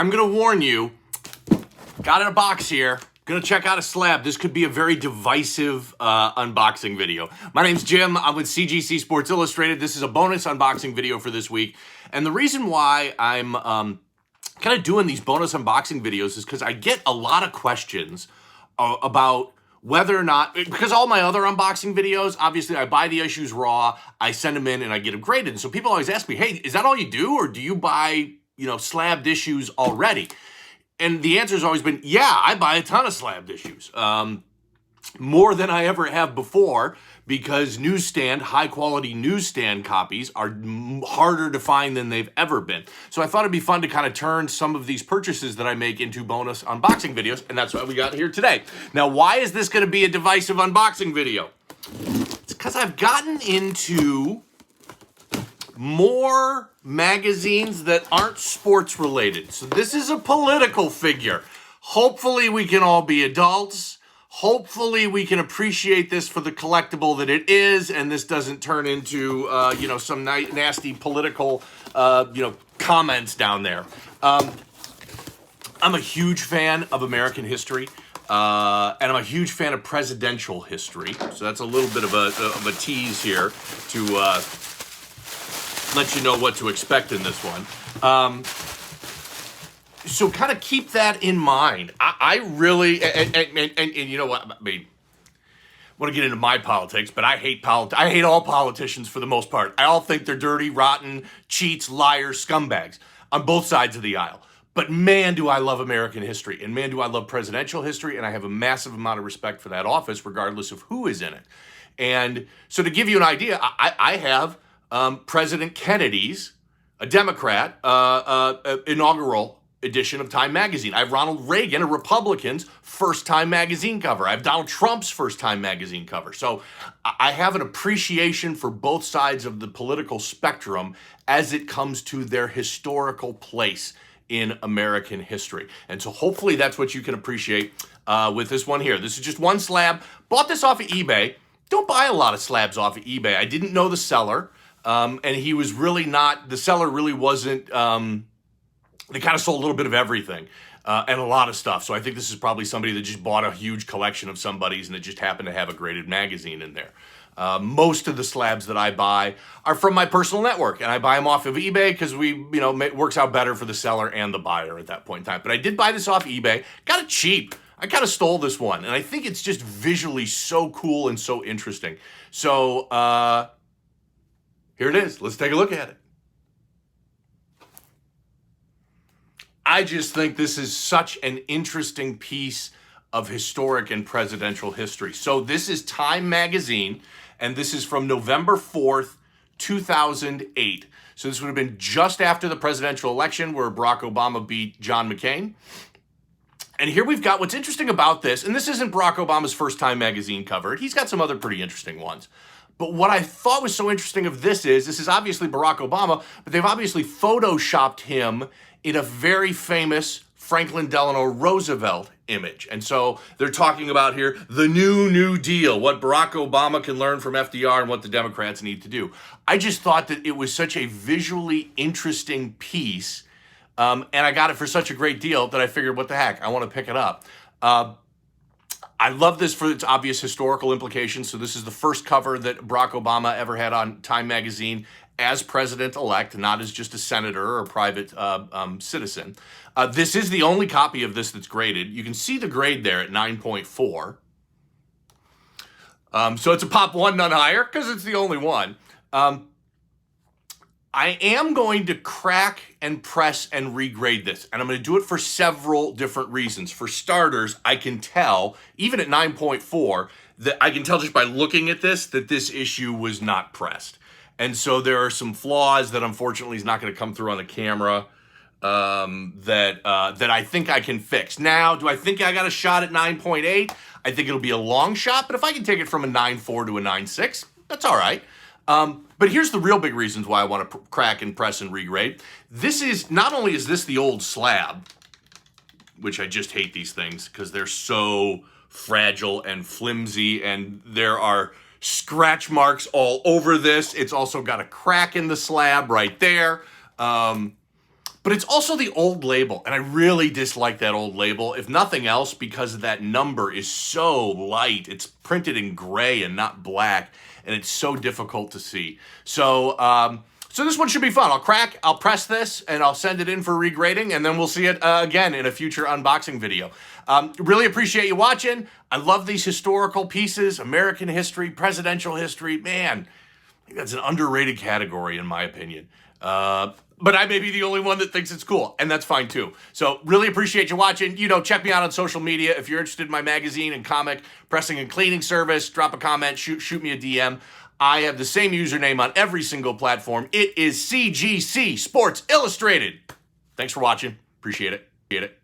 I'm going to warn you, got in a box here, going to check out a slab. This could be a very divisive unboxing video. My name's Jim. I'm with CGC Sports Illustrated. This is a bonus unboxing video for this week. And the reason why I'm kind of doing these bonus unboxing videos is because I get a lot of questions about whether or not, because all my other unboxing videos, obviously I buy the issues raw, I send them in and I get them graded. And so people always ask me, hey, is that all you do? Or do you buy, slabbed issues already? And the answer has always been, yeah, I buy a ton of slabbed issues. More than I ever have before, because high quality newsstand copies are harder to find than they've ever been. So I thought it'd be fun to kind of turn some of these purchases that I make into bonus unboxing videos, and that's what we got here today. Now, why is this going to be a divisive unboxing video? It's because I've gotten into more magazines that aren't sports related. So this is a political figure. Hopefully we can all be adults. Hopefully we can appreciate this for the collectible that it is, and this doesn't turn into, some nasty political, comments down there. I'm a huge fan of American history, and I'm a huge fan of presidential history. So that's a little bit of a tease here to let you know what to expect in this one. So kind of keep that in mind. I really, and you know what, I mean, I want to get into my politics, but I hate all politicians for the most part. I all think they're dirty, rotten, cheats, liars, scumbags on both sides of the aisle. But man, do I love American history, and man, do I love presidential history, and I have a massive amount of respect for that office, regardless of who is in it. And so to give you an idea, I have President Kennedy's, a Democrat, inaugural edition of Time Magazine. I have Ronald Reagan, a Republican's first Time Magazine cover. I have Donald Trump's first Time Magazine cover. So I have an appreciation for both sides of the political spectrum as it comes to their historical place in American history. And so hopefully that's what you can appreciate with this one here. This is just one slab. Bought this off of eBay. Don't buy a lot of slabs off of eBay. I didn't know the seller, and he was really not, the seller really wasn't, they kind of sold a little bit of everything and a lot of stuff. So I think this is probably somebody that just bought a huge collection of somebody's and it just happened to have a graded magazine in there. Most of the slabs that I buy are from my personal network, and I buy them off of eBay because it works out better for the seller and the buyer at that point in time. But I did buy this off eBay, got it cheap. I kind of stole this one, and I think it's just visually so cool and so interesting. So here it is. Let's take a look at it. I just think this is such an interesting piece of historic and presidential history. So this is Time Magazine, and this is from November 4th, 2008. So this would have been just after the presidential election where Barack Obama beat John McCain. And here we've got what's interesting about this, and this isn't Barack Obama's first Time Magazine cover. He's got some other pretty interesting ones. But what I thought was so interesting of this is obviously Barack Obama, but they've obviously photoshopped him in a very famous Franklin Delano Roosevelt image. And so they're talking about here the New Deal, what Barack Obama can learn from FDR and what the Democrats need to do. I just thought that it was such a visually interesting piece, and I got it for such a great deal that I figured, what the heck, I want to pick it up. I love this for its obvious historical implications. So this is the first cover that Barack Obama ever had on Time Magazine as president-elect, not as just a senator or a private citizen. This is the only copy of this that's graded. You can see the grade there at 9.4. So it's a pop one, none higher, because it's the only one. I am going to crack and press and regrade this, and I'm going to do it for several different reasons. For starters, I can tell, even at 9.4, that I can tell just by looking at this that this issue was not pressed. And so there are some flaws that unfortunately is not going to come through on the camera that I think I can fix. Now, do I think I got a shot at 9.8? I think it'll be a long shot, but if I can take it from a 9.4 to a 9.6, that's all right. But here's the real big reasons why I want to crack and press and regrade. This is, not only is this the old slab, which I just hate these things because they're so fragile and flimsy, and there are scratch marks all over this. It's also got a crack in the slab right there. But it's also the old label, and I really dislike that old label, if nothing else, because that number is so light. It's printed in gray and not black, and it's so difficult to see. So, so this one should be fun. I'll press this, and I'll send it in for regrading, and then we'll see it again in a future unboxing video. Really appreciate you watching. I love these historical pieces, American history, presidential history. Man, I think that's an underrated category in my opinion. But I may be the only one that thinks it's cool, and that's fine too. So really appreciate you watching. You know, check me out on social media. If you're interested in my magazine and comic pressing and cleaning service, drop a comment, shoot me a DM. I have the same username on every single platform. It is CGC Sports Illustrated. Thanks for watching. Appreciate it.